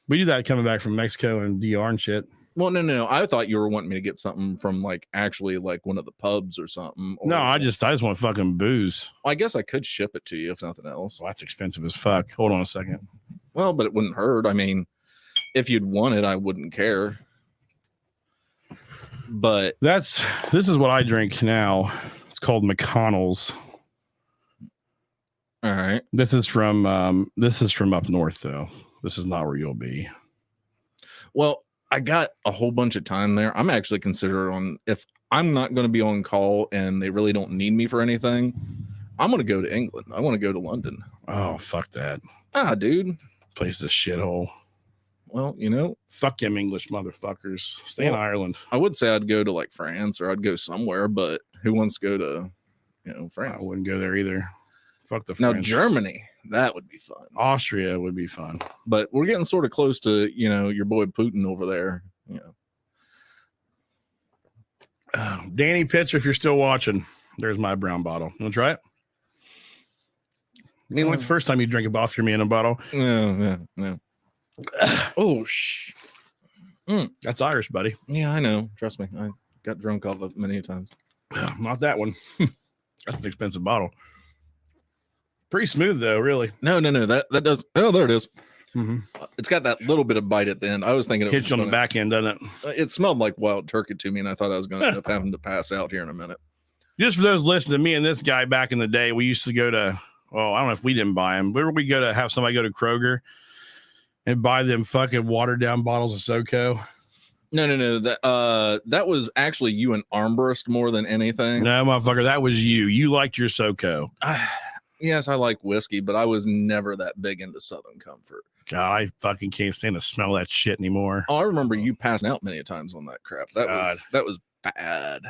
We do that coming back from Mexico and DR and shit. Well, no. I thought you were wanting me to get something from actually one of the pubs or something. No, I just want fucking booze. I guess I could ship it to you if nothing else. Well, that's expensive as fuck. Hold on a second. Well, but it wouldn't hurt. I mean, if you'd want it, I wouldn't care. But this is what I drink now. It's called McConnell's. All right. This is from up north though. This is not where you'll be. Well, I got a whole bunch of time there. I'm actually considering if I'm not going to be on call and they really don't need me for anything, I'm going to go to England. I want to go to London. Oh, fuck that. Dude. Place is a shithole. Well, fuck them English motherfuckers. Stay in Ireland. I would say I'd go to France or I'd go somewhere, but who wants to go to, France? I wouldn't go there either. Fuck the French. Now, Germany, that would be fun. Austria would be fun. But we're getting sort of close to, your boy Putin over there. Danny Pitcher, if you're still watching, there's my brown bottle. You want to try it? I mean, like the first time you drink a off your man a bottle. No. Oh, That's Irish, buddy. Yeah, I know. Trust me. I got drunk off of it many times. Not that one. That's an expensive bottle. Pretty smooth though, really. No. That does. Oh, there it is. Mm-hmm. It's got that little bit of bite at the end. I was thinking it hits you on the back end, doesn't it? It smelled like wild turkey to me, and I thought I was going to end up having to pass out here in a minute. Just for those listening, me and this guy back in the day, we used to go to well, I don't know if we didn't buy them. Where would we go to have somebody go to Kroger and buy them fucking watered down bottles of SoCo? No. That was actually you and Armbrust more than anything. No, motherfucker, that was you. You liked your SoCo. Yes, I like whiskey, but I was never that big into Southern Comfort. God, I fucking can't stand to smell that shit anymore. Oh, I remember you passing out many times on that crap. That was bad.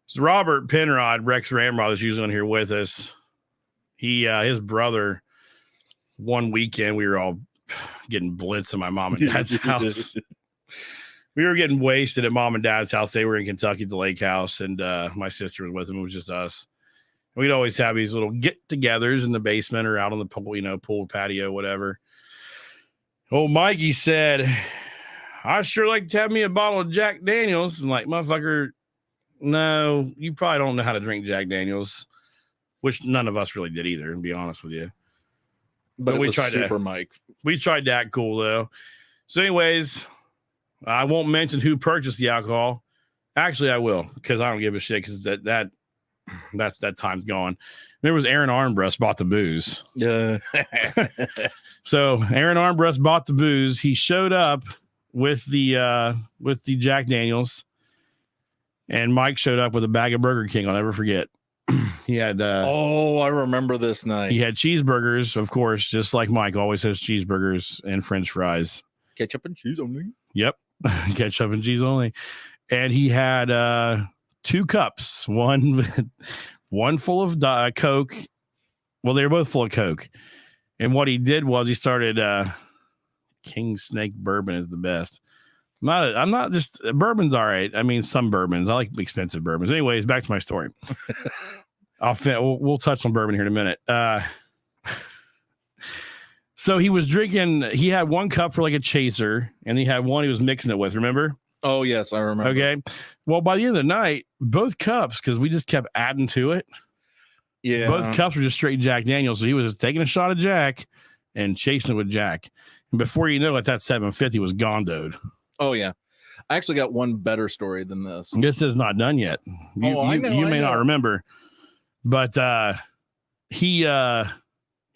So Robert Penrod, Rex Ramrod, is usually on here with us. He, his brother, one weekend, we were all getting blitzed at my mom and dad's house. We were getting wasted at mom and dad's house. They were in Kentucky at the lake house, and my sister was with them. It was just us. We'd always have these little get-togethers in the basement or out on the pool, pool patio, whatever. Old Mikey said, I sure like to have me a bottle of Jack Daniels. I'm like, motherfucker, no, you probably don't know how to drink Jack Daniels, which none of us really did either, to be honest with you. But we tried Mike. We tried to act cool, though. So anyways, I won't mention who purchased the alcohol. Actually, I will, because I don't give a shit, because that time's gone. There was Aaron Armbrust bought the booze. Yeah. So Aaron Armbrust bought the booze. He showed up with the Jack Daniels, and Mike showed up with a bag of Burger King. I'll never forget. He had I remember this night. He had cheeseburgers, of course, just like Mike always has cheeseburgers and French fries. Ketchup and cheese only. Yep. Ketchup and cheese only. And he had 2 cups, one full of Coke. Well, they were both full of Coke. And what he did was he started King Snake bourbon is the best. I'm not just bourbon's all right. I mean, some bourbons. I like expensive bourbons. Anyways, back to my story. We'll touch on bourbon here in a minute. So he was drinking. He had 1 cup for like a chaser, and he had one he was mixing it with. Remember? Oh yes, I remember. Okay. Well, by the end of the night, both cups, because we just kept adding to it. Yeah. Both cups were just straight Jack Daniels. So he was just taking a shot of Jack and chasing it with Jack. And before you know it, that 750 was gondoed. Oh yeah. I actually got one better story than this. This is not done yet. You may not remember, but he had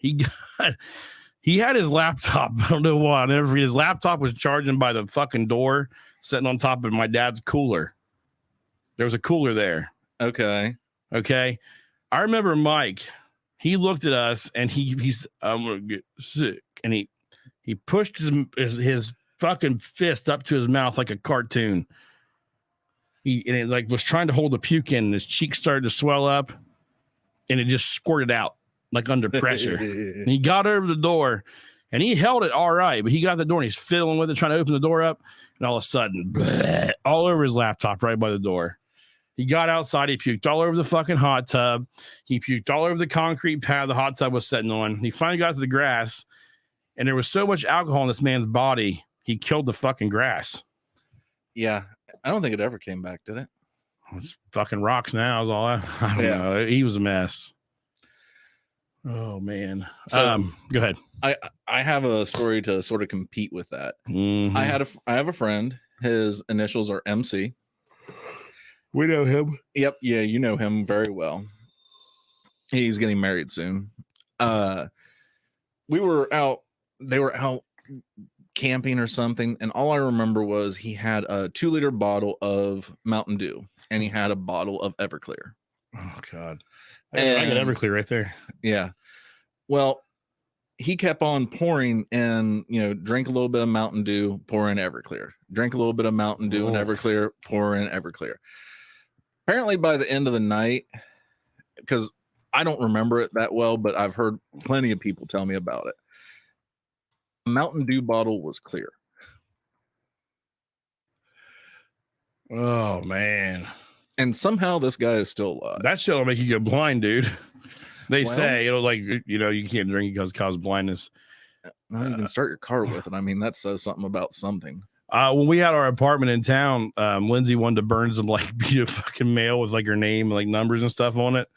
his laptop. I don't know why. His laptop was charging by the fucking door, sitting on top of my dad's cooler. There was a cooler there. Okay. I remember Mike. He looked at us and he's I'm gonna get sick, and he pushed his fucking fist up to his mouth like a cartoon. It like was trying to hold the puke in, and his cheeks started to swell up, and it just squirted out like under pressure. And he got over the door, and he held it all right, but he got the door and he's fiddling with it, trying to open the door up, and all of a sudden, bleh, all over his laptop right by the door. He got outside. He puked all over the fucking hot tub. He puked all over the concrete pad the hot tub was sitting on. He finally got to the grass, and there was so much alcohol in this man's body, he killed the fucking grass. Yeah. I don't think it ever came back, did it? It's fucking rocks now is all I don't know. He was a mess. Oh, man. So, go ahead. I have a story to sort of compete with that. Mm-hmm. I have a friend. His initials are MC. We know him. Yep. Yeah, you know him very well. He's getting married soon. They were out camping or something, and all I remember was he had a 2-liter bottle of Mountain Dew, and he had a bottle of Everclear. Oh God. I got Everclear right there. Yeah. Well, he kept on pouring and, drink a little bit of Mountain Dew, pour in Everclear. Drink a little bit of Mountain Dew and Everclear, pour in Everclear. Apparently by the end of the night, because I don't remember it that well, but I've heard plenty of people tell me about it. The Mountain Dew bottle was clear. Oh, man. And somehow this guy is still alive. That shit will make you go blind, dude. They say it'll you can't drink because it causes blindness. Well, you can start your car with it. I mean, that says something about something. When we had our apartment in town, Lindsay wanted to burn some like beat of fucking mail with like her name, like numbers and stuff on it.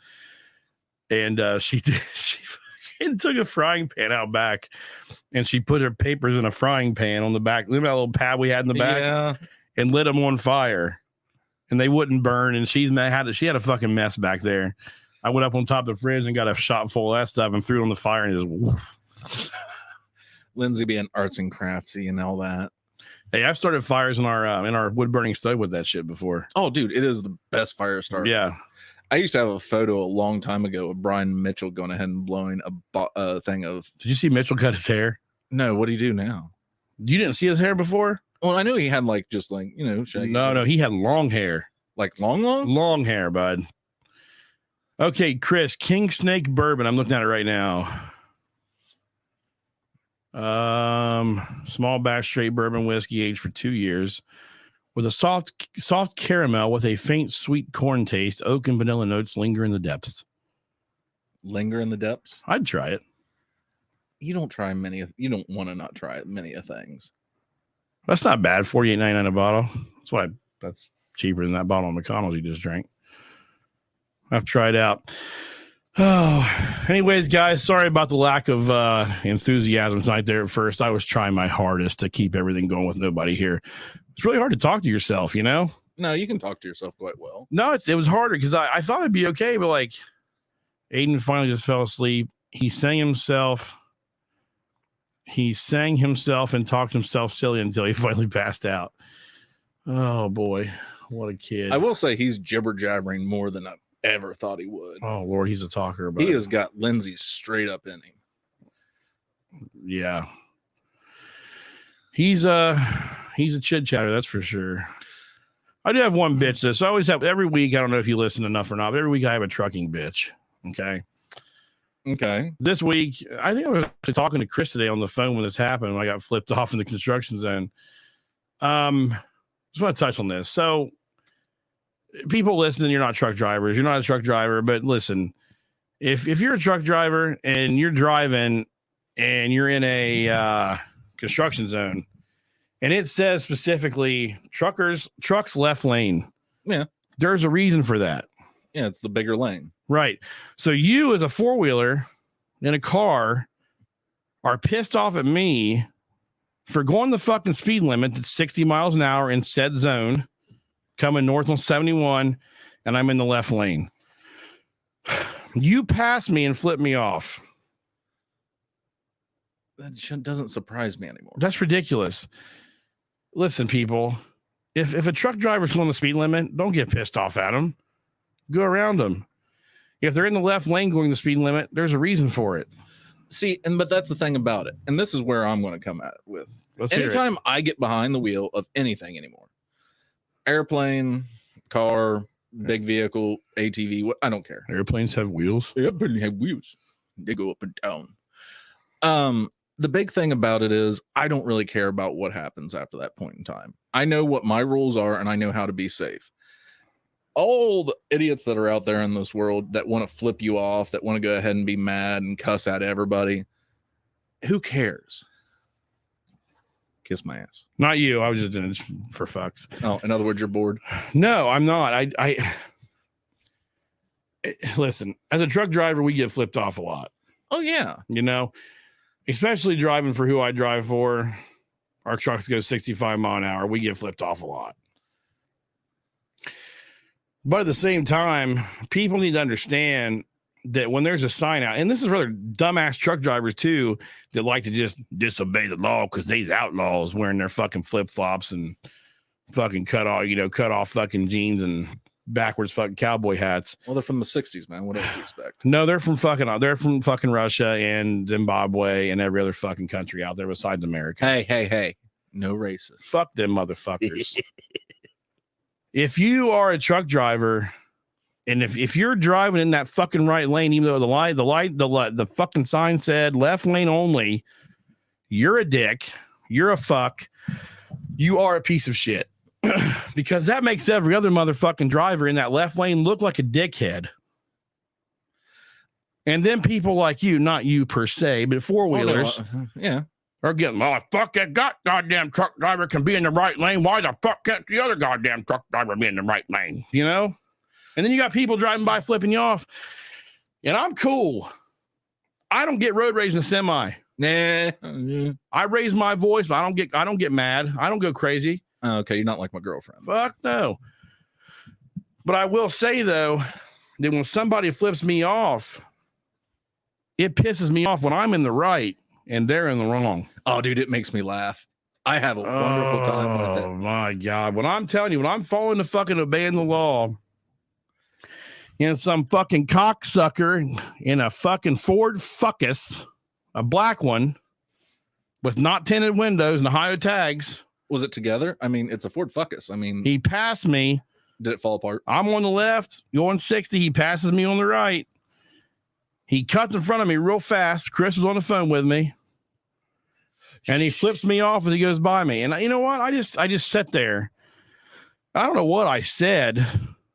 And she took a frying pan out back, and she put her papers in a frying pan on the back. Remember that little pad we had in the back? Yeah. And lit them on fire, and they wouldn't burn. And she had a fucking mess back there. I went up on top of the fridge and got a shot full of that stuff and threw it on the fire and just woof. Lindsay being arts and crafty and all that. Hey, I've started fires in our wood burning stove with that shit before. Oh, dude, it is the best fire starter. Yeah. I used to have a photo a long time ago of Brian Mitchell going ahead and blowing a thing of. Did you see Mitchell cut his hair? No, what do you do now? You didn't see his hair before? Well, I knew he had shaggy. No, he had long hair. Like long? Long hair, bud. Okay, Chris, King Snake Bourbon. I'm looking at it right now. Small batch straight bourbon whiskey aged for 2 years with a soft caramel with a faint sweet corn taste. Oak and vanilla notes linger in the depths. Linger in the depths? I'd try it. You don't want to not try many of things. That's not bad. $48.99 a bottle. That's cheaper than that bottle of McConnell's you just drank. I've tried out. Oh, anyways, guys, sorry about the lack of enthusiasm tonight there at first. I was trying my hardest to keep everything going with nobody here. It's really hard to talk to yourself, you know? No, you can talk to yourself quite well. No, it was harder because I thought it'd be okay, but like Aiden finally just fell asleep. He sang himself and talked himself silly until he finally passed out. Oh boy, what a kid. I will say he's jibber jabbering more than I've ever thought he would. Oh Lord, he's a talker. He has got Lindsay straight up in him. Yeah. He's a chit chatter, that's for sure. I do have one bitch this. I always have every week. I don't know if you listen enough or not, but every week I have a trucking bitch. Okay. This week, I think I was actually talking to Chris today on the phone when this happened, when I got flipped off in the construction zone. Just want to touch on this. So people listening, you're not truck drivers. You're not a truck driver, but listen, if you're a truck driver and you're driving and you're in a construction zone and it says specifically trucks left lane. Yeah. There's a reason for that. Yeah, it's the bigger lane. Right. So you as a four-wheeler in a car are pissed off at me for going the fucking speed limit that's 60 miles an hour in said zone, coming north on 71, and I'm in the left lane. You pass me and flip me off. That doesn't surprise me anymore. That's ridiculous. Listen, people, if a truck driver's going the speed limit, don't get pissed off at them. Go around them. If they're in the left lane going the speed limit, there's a reason for it. See, but that's the thing about it. And this is where I'm going to come at it with. Anytime I get behind the wheel of anything anymore, airplane, car, big vehicle, ATV, I don't care. Airplanes have wheels. Airplanes have wheels. They go up and down. The big thing about it is I don't really care about what happens after that point in time. I know what my rules are and I know how to be safe. All the idiots that are out there in this world that want to flip you off, that want to go ahead and be mad and cuss at everybody, who cares? Kiss my ass. Not you. I was just doing it for fucks. Oh, in other words, you're bored? No, I'm not. Listen, as a truck driver, we get flipped off a lot. Oh, yeah. You know, especially driving for who I drive for. Our trucks go 65 mile an hour. We get flipped off a lot. But at the same time, people need to understand that when there's a sign out, and this is rather dumbass truck drivers too, that like to just disobey the law because they's outlaws wearing their fucking flip flops and fucking cut off fucking jeans and backwards fucking cowboy hats. Well, they're from the 60s, man. What else do you expect? No, they're from fucking Russia and Zimbabwe and every other fucking country out there besides America. Hey. No racist. Fuck them motherfuckers. If you are a truck driver and if you're driving in that fucking right lane, even though the fucking sign said left lane only, you're a dick. You're a fuck. You are a piece of shit. Because that makes every other motherfucking driver in that left lane look like a dickhead. And then people like you, not you per se, but four-wheelers. Yeah. Are getting, fuck that goddamn truck driver can be in the right lane. Why the fuck can't the other goddamn truck driver be in the right lane? You know? And then you got people driving by flipping you off. And I'm cool. I don't get road rage in a semi. Nah. I raise my voice, but I don't get mad. I don't go crazy. Okay, you're not like my girlfriend. Fuck no. But I will say though, that when somebody flips me off, it pisses me off when I'm in the right and they're in the wrong. Oh, dude, it makes me laugh. I have a wonderful time with it. Oh my God. When I'm telling you, when I'm following the fucking obeying the law, and some fucking cocksucker in a fucking Ford Focus, a black one with not tinted windows and Ohio tags. Was it together? I mean, it's a Ford Focus. I mean, he passed me. Did it fall apart? I'm on the left, going 60. He passes me on the right. He cuts in front of me real fast. Chris was on the phone with me. And he flips me off as he goes by me. And you know what? I just sat there. I don't know what I said.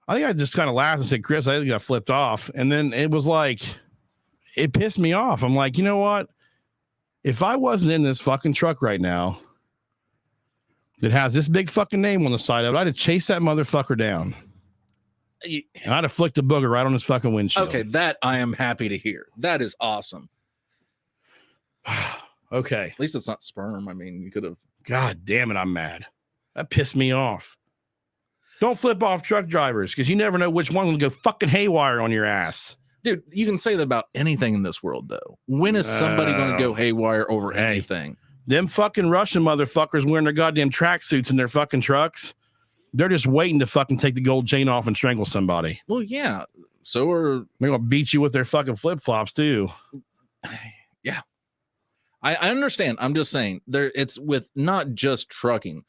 I think I just kind of laughed and said, Chris, I think I flipped off. And then it was like, it pissed me off. I'm like, you know what? If I wasn't in this fucking truck right now that has this big fucking name on the side of it, I'd have chased that motherfucker down. And I'd have flicked a booger right on his fucking windshield. Okay, that I am happy to hear. That is awesome. Okay. At least it's not sperm. I mean, you could have. God damn it, I'm mad. That pissed me off. Don't flip off truck drivers because you never know which one will go fucking haywire on your ass. Dude, you can say that about anything in this world, though. When is somebody going to go haywire over anything? Them fucking Russian motherfuckers wearing their goddamn tracksuits in their fucking trucks. They're just waiting to fucking take the gold chain off and strangle somebody. Well, yeah. So are they're gonna beat you with their fucking flip flops too. Yeah, I understand. I'm just saying it's with not just trucking.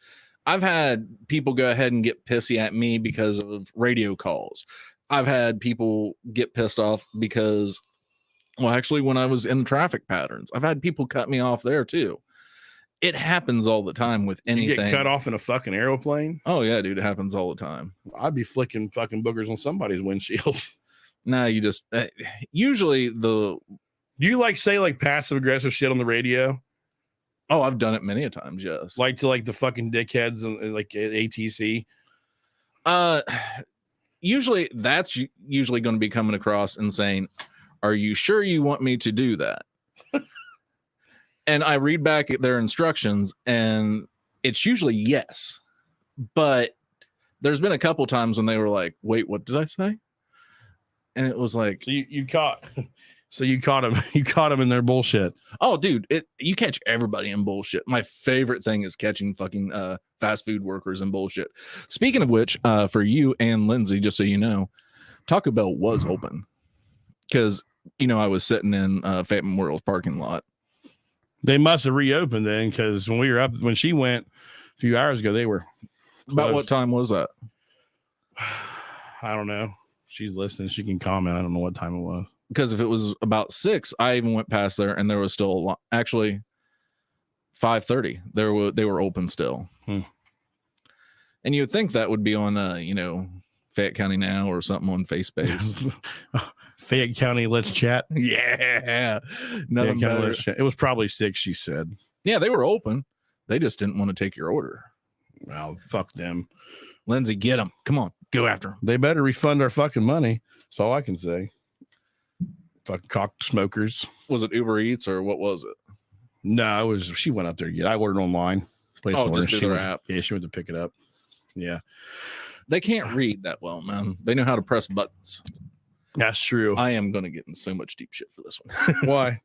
I've had people go ahead and get pissy at me because of radio calls. I've had people get pissed off because, well, actually, when I was in the traffic patterns, I've had people cut me off there too. It happens all the time with anything. You get cut off in a fucking airplane? Oh, yeah, dude. It happens all the time. I'd be flicking fucking boogers on somebody's windshield. Nah, you just... usually the... Do you say passive aggressive shit on the radio? Oh, I've done it many a times, yes. Like to the fucking dickheads and like ATC? Usually that's usually going to be coming across and saying, are you sure you want me to do that? And I read back at their instructions and it's usually yes. But there's been a couple times when they were like, wait, what did I say? And it was like, so you caught them. You caught them in their bullshit. Oh, dude, you catch everybody in bullshit. My favorite thing is catching fucking fast food workers in bullshit. Speaking of which, for you and Lindsay, just so you know, Taco Bell was open because, I was sitting in Fayette Memorial's parking lot. They must have reopened then because when she went a few hours ago, they were closed. About what time was that? I don't know. She's listening. She can comment. I don't know what time it was. Because if it was about 6, I even went past there and there was still a lot. Actually, 5:30. They were open still. And you would think that would be on Fayette County Now or something on FaceBase. Fayette County, let's chat. Yeah. Fayette County, let's chat. It was probably 6, she said. Yeah, they were open. They just didn't want to take your order. Well, fuck them. Lindsay, get them. Come on, go after them. They better refund our fucking money. That's all I can say. Fucking cock smokers. Was it Uber Eats or what was it? No, she went up there to get. I ordered online. Just through their app. Yeah, she went to pick it up. Yeah. They can't read that well, man. They know how to press buttons. That's true. I am going to get in so much deep shit for this one. Why?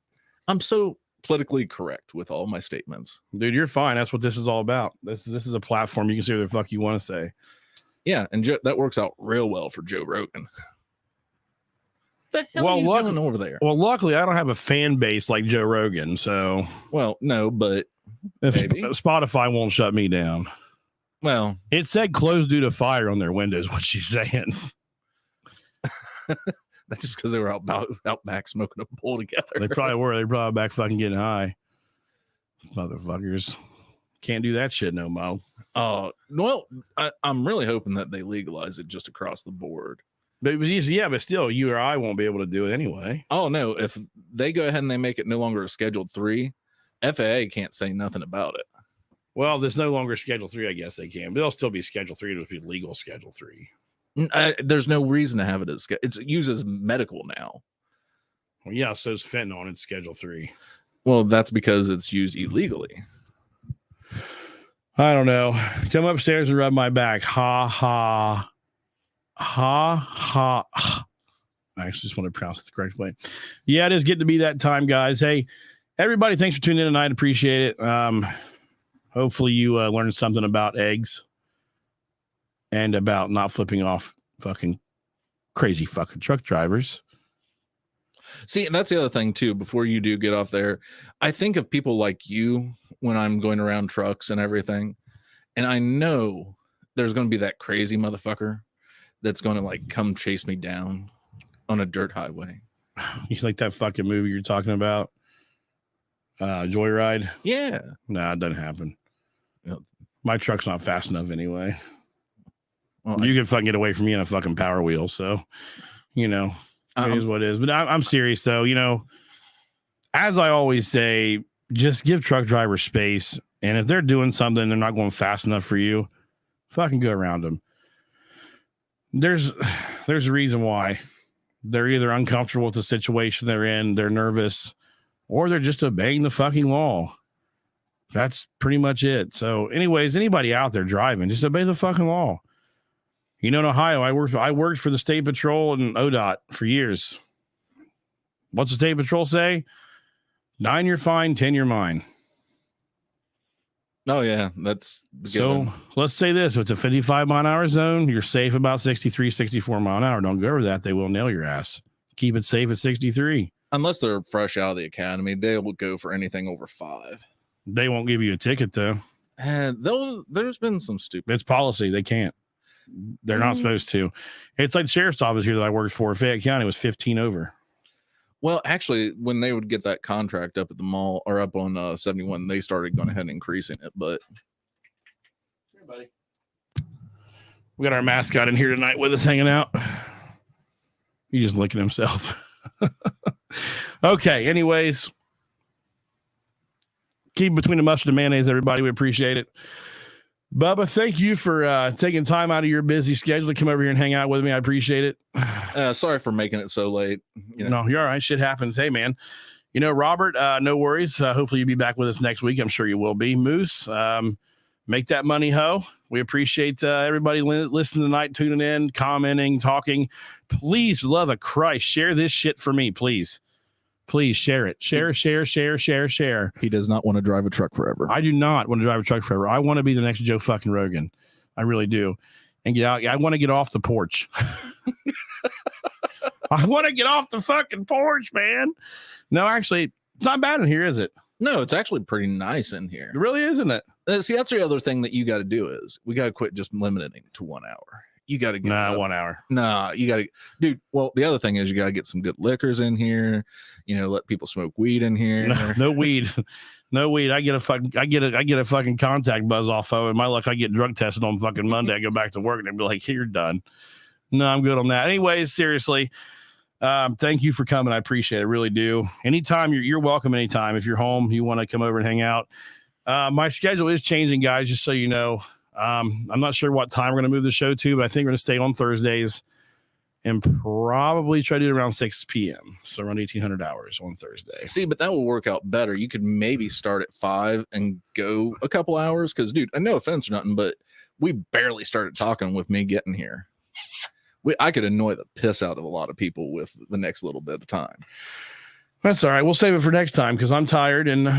I'm so politically correct with all my statements. Dude, you're fine. That's what this is all about. This is a platform. You can say whatever the fuck you want to say. Yeah, and that works out real well for Joe Rogan. The hell are you doing over there? Well, luckily, I don't have a fan base like Joe Rogan. So, well, no, but maybe Spotify won't shut me down. Well, it said closed due to fire on their windows. What she's saying. That's just because they were out back smoking a bowl together. They probably were. They probably back fucking getting high. Motherfuckers can't do that shit no more. Well, I'm really hoping that they legalize it just across the board. But but still, you or I won't be able to do it anyway. Oh no! If they go ahead and they make it no longer a Scheduled 3, FAA can't say nothing about it. Well, there's no longer Schedule 3. I guess they can, but it'll still be Schedule 3. It'll be legal Schedule 3. There's no reason to have it as it's used as medical now. Well, yeah, so it's fentanyl. It's Schedule 3. Well, that's because it's used illegally. I don't know. Come upstairs and rub my back. Ha ha ha ha. I actually just want to pronounce it the correct way. Yeah, it is getting to be that time, guys. Hey, everybody, thanks for tuning in tonight. Appreciate it. Hopefully you learned something about eggs and about not flipping off fucking crazy fucking truck drivers. See, and that's the other thing too. Before you do get off there, I think of people like you when I'm going around trucks and everything. And I know there's going to be that crazy motherfucker that's going to like come chase me down on a dirt highway. You like that fucking movie you're talking about? Joyride? Yeah. Nah, it doesn't happen. Yep. My truck's not fast enough anyway. Well, You can fucking get away from me in a fucking Power Wheel. So, you know, it is what it is. But I'm serious though. You know, as I always say, just give truck drivers space. And if they're doing something, they're not going fast enough for you, fucking go around them. There's a reason why. They're either uncomfortable with the situation they're in, they're nervous, or they're just obeying the fucking law. That's pretty much it. So anyways, anybody out there driving, just obey the fucking law. You know, in Ohio, I worked for the State Patrol and ODOT for years. What's the State Patrol say? 9 you're fine, 10 you're mine. Oh yeah, that's so let's say this. If it's a 55 mile an hour zone, you're safe about 63, 64 mile an hour. Don't go over that. They will nail your ass. Keep it safe at 63. Unless they're fresh out of the academy, they will go for anything over 5. They won't give you a ticket though. And there's been some stupid. It's policy. They can't. They're not supposed to. It's like the sheriff's office here that I worked for. Fayette County was 15 over. Well, actually, when they would get that contract up at the mall or up on 71, they started going ahead and increasing it. But here, buddy, we got our mascot in here tonight with us hanging out. He's just licking himself. Okay. Anyways, keep between the mustard and mayonnaise, everybody. We appreciate it. Bubba, thank you for taking time out of your busy schedule to come over here and hang out with me. I appreciate it. Sorry for making it so late. No, you're all right. Shit happens. Hey, man. You know, Robert, no worries. Hopefully you'll be back with us next week. I'm sure you will be. Moose, make that money, ho. We appreciate everybody listening tonight, tuning in, commenting, talking. Please, love of Christ, share this shit for me, please. Please share it. Share. He does not want to drive a truck forever. I do not want to drive a truck forever. I want to be the next Joe fucking Rogan. I really do. And get out. I want to get off the porch. I want to get off the fucking porch, man. No, actually, it's not bad in here, is it? No, it's actually pretty nice in here. It really is, isn't it? See, that's the other thing that you got to do is we got to quit just limiting to 1 hour. You got to get 1 hour. Nah, you got to, dude. Well, the other thing is you got to get some good liquors in here. You know, let people smoke weed in here. No weed, no weed. I get a fucking contact buzz off of it. My luck, I get drug tested on fucking Monday. I go back to work and they'd be like, "You're done." No, I'm good on that. Anyways, seriously, thank you for coming. I appreciate it. I really do. Anytime you're welcome. Anytime if you're home, you want to come over and hang out. My schedule is changing, guys. Just so you know. I'm not sure what time we're going to move the show to, but I think we're going to stay on Thursdays and probably try to do it around 6 p.m. So around 1800 hours on Thursday. See, but that will work out better. You could maybe start at 5 and go a couple hours. Cause dude, no offense or nothing, but we barely started talking with me getting here. I could annoy the piss out of a lot of people with the next little bit of time. That's all right. We'll save it for next time. Cause I'm tired and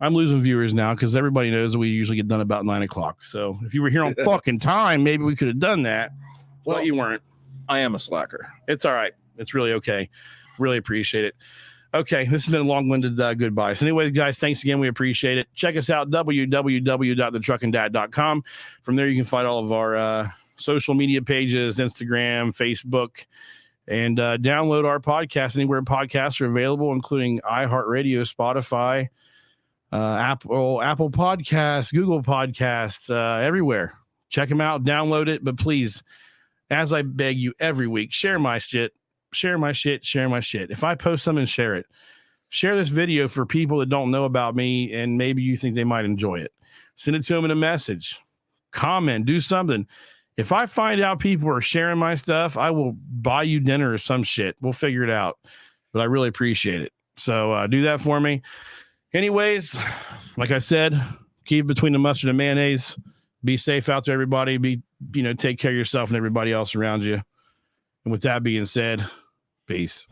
I'm losing viewers now because everybody knows that we usually get done about 9 o'clock. So if you were here on fucking time, maybe we could have done that. Well, you weren't. I am a slacker. It's all right. It's really okay. Really appreciate it. Okay. This has been a long-winded goodbye. So anyways, guys, thanks again. We appreciate it. Check us out, www.thetruckandad.com. From there, you can find all of our social media pages, Instagram, Facebook, and download our podcast anywhere podcasts are available, including iHeartRadio, Spotify, Apple Podcasts, Google Podcasts, everywhere. Check them out, download it. But please, as I beg you every week, share my shit. If I post something, share it. Share this video for people that don't know about me and maybe you think they might enjoy it. Send it to them in a message. Comment, do something. If I find out people are sharing my stuff, I will buy you dinner or some shit. We'll figure it out. But I really appreciate it. So do that for me. Anyways, like I said, keep between the mustard and mayonnaise. Be safe out there, everybody. Take care of yourself and everybody else around you. And with that being said, Peace.